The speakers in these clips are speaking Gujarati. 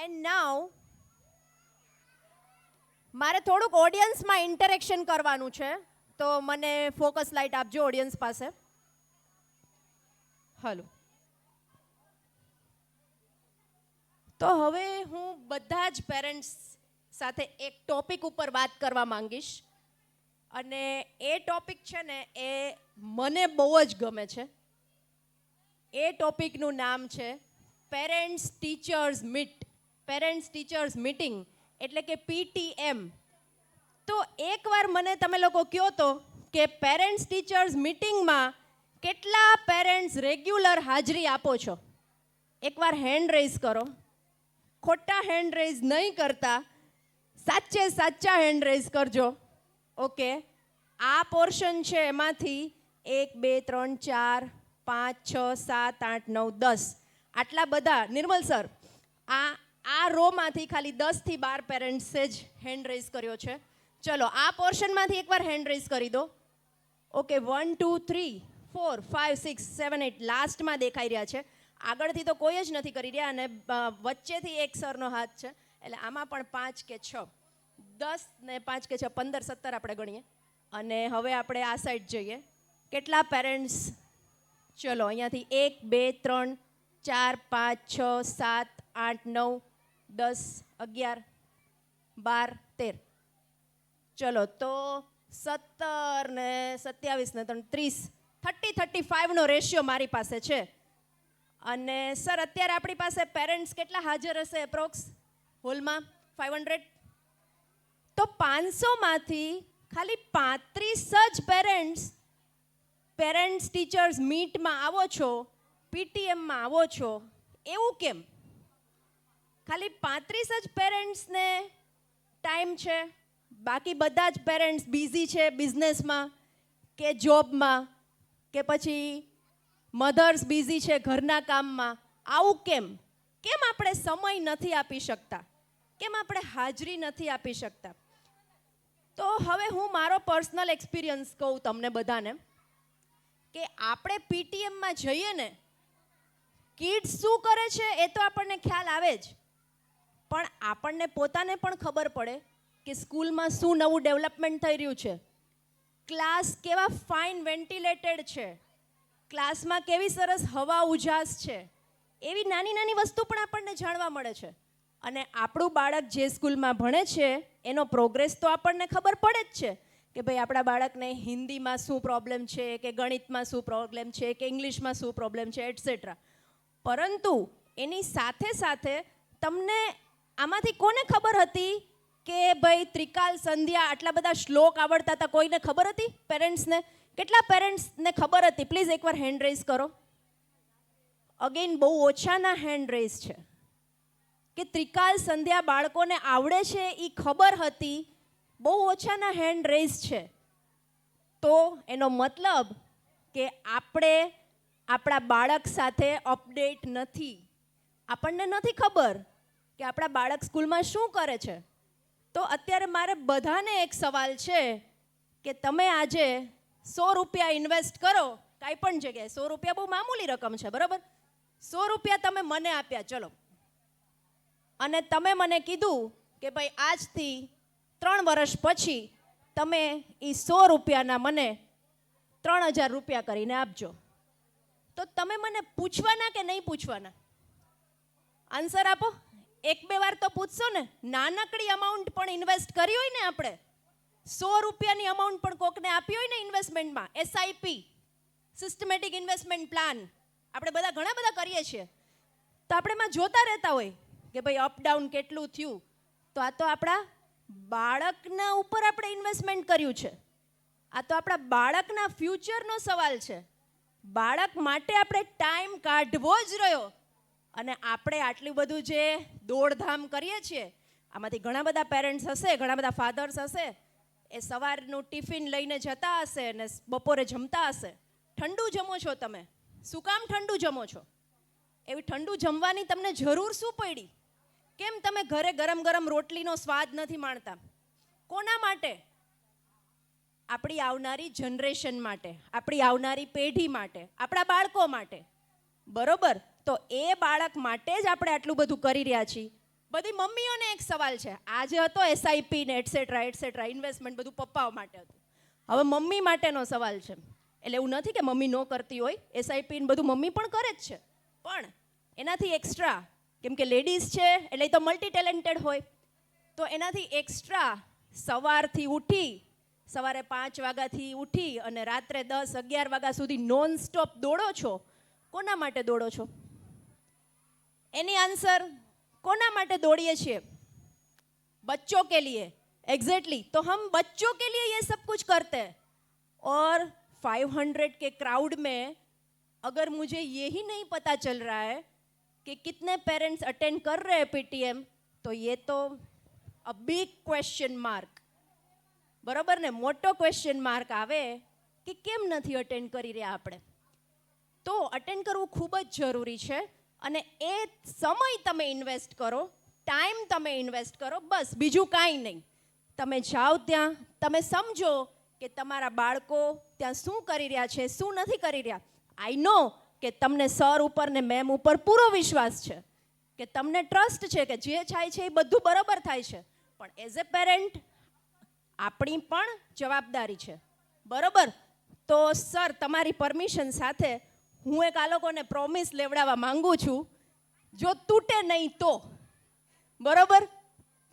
એન્ડ નાઉ મારે થોડુંક ઓડિયન્સમાં ઇન્ટરેક્શન કરવાનું છે, તો મને ફોકસ લાઇટ આપજો ઓડિયન્સ પાસે. હલો. તો હવે હું બધા જ પેરેન્ટ્સ સાથે એક ટોપિક ઉપર વાત કરવા માંગીશ, અને એ ટોપિક છે ને એ મને બહુ જ ગમે છે. એ ટોપિકનું નામ છે પેરેન્ટ્સ ટીચર્સ મીટિંગ, એટલે કે PTM. તો એકવાર મને તમે લોકો કહો તો કે પેરેન્ટ્સ ટીચર્સ મીટિંગમાં કેટલા પેરેન્ટ્સ રેગ્યુલર હાજરી આપો છો? એકવાર હેન્ડ રેઝ કરો. ખોટા હેન્ડ રેઝ નહીં કરતા, સાચા હેન્ડ રેઝ કરજો. ઓકે, આ પોર્શન છે એમાંથી 1 2 3 4 5 6 7 8 9 10 આટલા બધા. નિર્મલ સર, આ રોમાંથી ખાલી 10 થી 12 પેરેન્ટ્સે જ હેન્ડ રેઝ કર્યો છે. ચલો, આ પોર્શનમાંથી એકવાર હેન્ડ રેઝ કરી દો. ઓકે, 1 2 3 4 5 6 7 8 લાસ્ટમાં દેખાઈ રહ્યા છે. આગળથી તો કોઈ જ નથી કરી રહ્યા, અને વચ્ચેથી એક સરનો હાથ છે, એટલે આમાં પણ 5 કે 6, 10 ને 5 કે 6 15 17 આપણે ગણીએ. અને હવે આપણે આ સાઈડ જઈએ. કેટલા પેરેન્ટ્સ? ચલો, અહીંયાથી 1 2 3 4 5 6 7 8 9 10 11 12 13. ચલો, તો 17 ને 27 ને 30 35નો રેશિયો મારી પાસે છે. અને સર, અત્યારે આપણી પાસે પેરેન્ટ્સ કેટલા હાજર હશે એપ્રોક્સ હોલમાં? 500. તો 500માંથી ખાલી 35 જ પેરેન્ટ્સ ટીચર્સ મીટમાં આવો છો, PTMમાં આવો છો. એવું કેમ? ખાલી 35 જ પેરેન્ટ્સને ટાઈમ છે, બાકી બધા જ પેરેન્ટ્સ બિઝી છે બિઝનેસમાં કે જોબમાં, કે પછી મધર્સ બિઝી છે ઘરના કામમાં. આવું કેમ? કેમ આપણે સમય નથી આપી શકતા? કેમ આપણે હાજરી નથી આપી શકતા? તો હવે હું મારો પર્સનલ એક્સપિરિયન્સ કહું તમને બધાને, કે આપણે PTMમાં જઈએ ને, કિડ્સ શું કરે છે એ તો આપણને ખ્યાલ આવે જ, પણ આપણને પોતાને પણ ખબર પડે કે સ્કૂલમાં શું નવું ડેવલપમેન્ટ થઈ રહ્યું છે, ક્લાસ કેવા ફાઇન વેન્ટિલેટેડ છે, ક્લાસમાં કેવી સરસ હવા ઉજાસ છે. એવી નાની વસ્તુ પણ આપણને જાણવા મળે છે. અને આપણું બાળક જે સ્કૂલમાં ભણે છે એનો પ્રોગ્રેસ તો આપણને ખબર પડે જ છે, કે ભાઈ આપણા બાળકને હિન્દીમાં શું પ્રોબ્લેમ છે, કે ગણિતમાં શું પ્રોબ્લેમ છે, કે ઇંગ્લિશમાં શું પ્રોબ્લેમ છે, એટસેટ્રા. પરંતુ એની સાથે સાથે તમને આમાંથી કોને ખબર હતી કે ભાઈ ત્રિકાલ સંધ્યા આટલા બધા શ્લોક આવડતા હતા? કોઈને ખબર હતી? પેરેન્ટ્સને કેટલા પેરેન્ટ્સને ખબર હતી? પ્લીઝ એકવાર હેન્ડ રેઝ કરો. અગેન બહુ ઓછાના હેન્ડ રેઝ છે. કે ત્રિકાલ સંધ્યા બાળકોને આવડે છે એ ખબર હતી, બહુ ઓછાના હેન્ડ રેઝ છે. તો એનો મતલબ કે આપણે આપણા બાળક સાથે અપડેટ નથી. આપણને નથી ખબર કે આપણા બાળક સ્કૂલમાં શું કરે છે. તો અત્યારે મારે બધાને એક સવાલ છે કે તમે આજે 100 રૂપિયા ઇન્વેસ્ટ કરો કાંઈ પણ જગ્યાએ. 100 રૂપિયા બહુ મામૂલી રકમ છે, બરાબર? 100 રૂપિયા તમે મને આપ્યા, ચલો, અને તમે મને કીધું કે ભાઈ આજથી 3 વર્ષ પછી તમે એ 100 રૂપિયાના મને 3000 રૂપિયા કરીને આપજો. તો તમે મને પૂછવાના કે નહીં પૂછવાના? આન્સર આપો. 1-2 વાર તો પૂછશો ને. નાનકડી અમાઉન્ટ પણ ઇન્વેસ્ટ કરી હોય ને, આપણે 100 રૂપિયાની અમાઉન્ટ પણ કોકને આપી હોય ને ઇન્વેસ્ટમેન્ટમાં, SIP, સિસ્ટમેટિક ઇન્વેસ્ટમેન્ટ પ્લાન, આપણે બધા ઘણા બધા કરીએ છીએ, તો આપણે એમાં જોતા રહેતા હોય કે ભાઈ અપ ડાઉન કેટલું થયું. તો આ તો આપણા બાળકના ઉપર આપણે ઇન્વેસ્ટમેન્ટ કર્યું છે. આ તો આપણા બાળકના ફ્યુચરનો સવાલ છે. બાળક માટે આપણે ટાઈમ કાઢવો જ રહ્યો. અને આપણે આટલું બધું જે દોડધામ કરીએ છીએ, આમાંથી ઘણા બધા પેરેન્ટ્સ હશે, ઘણા બધા ફાધર્સ હશે, એ સવારનું ટિફિન લઈને જતા હશે અને બપોરે જમતા હશે. ઠંડુ જમો છો તમે. શું કામ ઠંડુ જમો છો? એવી ઠંડુ જમવાની તમને જરૂર શું પડી? કેમ તમે ઘરે ગરમ ગરમ રોટલીનો સ્વાદ નથી માણતા? કોના માટે? આપણી આવનારી જનરેશન માટે, આપણી આવનારી પેઢી માટે, આપણા બાળકો માટે, બરોબર? તો એ બાળક માટે જ આપણે આટલું બધું કરી રહ્યા છીએ. બધી મમ્મીઓને એક સવાલ છે. આજે હતો એસઆઈપી ને એટસેટ્રા ઇન્વેસ્ટમેન્ટ બધું પપ્પાઓ માટે હતું. હવે મમ્મી માટેનો સવાલ છે. એટલે એવું નથી કે મમ્મી ન કરતી હોય, એસઆઈપી ને બધું મમ્મી પણ કરે જ છે, પણ એનાથી એક્સ્ટ્રા, કેમ કે લેડીઝ છે એટલે એ તો મલ્ટી ટેલેન્ટેડ હોય, તો એનાથી એક્સ્ટ્રા સવારથી ઉઠી, સવારે 5 વાગ્યાથી ઉઠી અને રાત્રે 10-11 વાગ્યા સુધી નોન સ્ટોપ દોડો છો. કોના માટે દોડો છો? એની આન્સર, कोना माटे दौड़िए छिए? बच्चों के लिए. एग्जैक्टली. तो हम बच्चों के लिए ये सब कुछ करते हैं, और 500 के क्राउड में अगर मुझे ये ही नहीं पता चल रहा है कि कितने पेरेंट्स अटेंड कर रहे हैं पीटीएम, तो ये तो अ बिग क्वेश्चन मार्क. बराबर ने? मोटो क्वेश्चन मार्क आवे कि केम નથી અટેન્ડ કરી રહ્યા આપણે. તો અટેન્ડ કરવું ખૂબ જ જરૂરી છે, અને એ સમય તમે ઇન્વેસ્ટ કરો, ટાઈમ તમે ઇન્વેસ્ટ કરો, બસ બીજું કાંઈ નહીં. તમે જાઓ ત્યાં, તમે સમજો કે તમારા બાળકો ત્યાં શું કરી રહ્યા છે, શું નથી કરી રહ્યા. આઈ નો કે તમને સર ઉપર ને મેમ ઉપર પૂરો વિશ્વાસ છે, કે તમને ટ્રસ્ટ છે કે જે થાય છે એ બધું બરાબર થાય છે, પણ એઝ એ પેરેન્ટ આપણી પણ જવાબદારી છે. બરાબર? તો સર, તમારી પરમિશન સાથે હું એક આ લોકોને પ્રોમિસ લેવડાવવા માંગુ છું, જો તૂટે નહીં તો. બરોબર?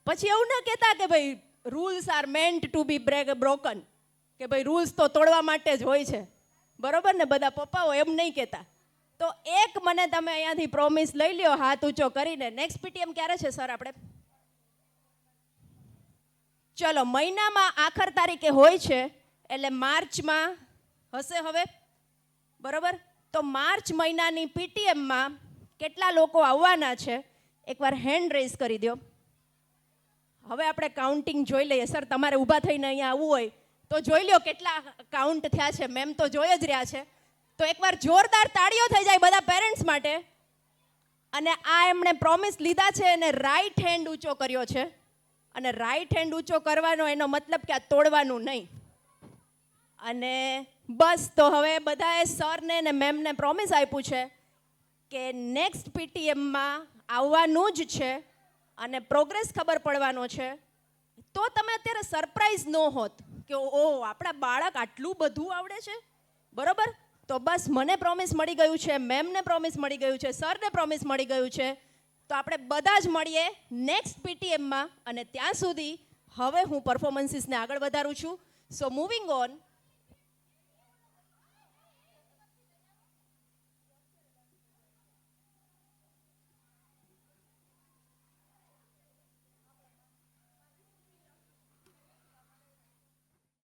પછી એવું ન કહેતા કે ભાઈ રૂલ્સ આર મેન્ટ ટુ બી બ્રોકન, કે ભાઈ રૂલ્સ તો તોડવા માટે જ હોય છે. બરોબર ને? બધા પપ્પાઓ એમ નહીં કહેતા. તો એક મને તમે અહીંયાથી પ્રોમિસ લઈ લ્યો હાથ ઊંચો કરીને. નેક્સ્ટ પીટીએમ ક્યારે છે સર આપણે? ચલો, મહિનામાં આખર તારીખે હોય છે, એટલે માર્ચમાં હશે હવે. બરોબર? તો માર્ચ મહિનાની પીટીએમમાં કેટલા લોકો આવવાના છે એકવાર હેન્ડ રેઝ કરી દો. હવે આપણે કાઉન્ટિંગ જોઈ લઈએ. સર, તમારે ઊભા થઈને અહીંયા આવવું હોય તો જોઈ લો કેટલા કાઉન્ટ થયા છે. મેમ તો જોઈ જ રહ્યા છે. તો એકવાર જોરદાર તાળીઓ થઈ જાય બધા પેરેન્ટ્સ માટે. અને આ એમણે પ્રોમિસ લીધા છે અને રાઈટ હેન્ડ ઊંચો કર્યો છે. અને રાઈટ હેન્ડ ઊંચો કરવાનો એનો મતલબ કે આ તોડવાનું નહીં. અને બસ, તો હવે બધાએ સરને ને મેમને પ્રોમિસ આપ્યું છે કે નેક્સ્ટ પીટીએમમાં આવવાનું જ છે અને પ્રોગ્રેસ ખબર પડવાનો છે. તો તમે અત્યારે સરપ્રાઈઝ ન હોત કે ઓહ, આપણા બાળક આટલું બધું આવડે છે. બરોબર? તો બસ, મને પ્રોમિસ મળી ગયું છે, મેમને પ્રોમિસ મળી ગયું છે, સરને પ્રોમિસ મળી ગયું છે. તો આપણે બધા જ મળીએ નેક્સ્ટ પીટીએમમાં, અને ત્યાં સુધી હવે હું પરફોર્મન્સીસને આગળ વધારું છું. સો મૂવિંગ ઓન,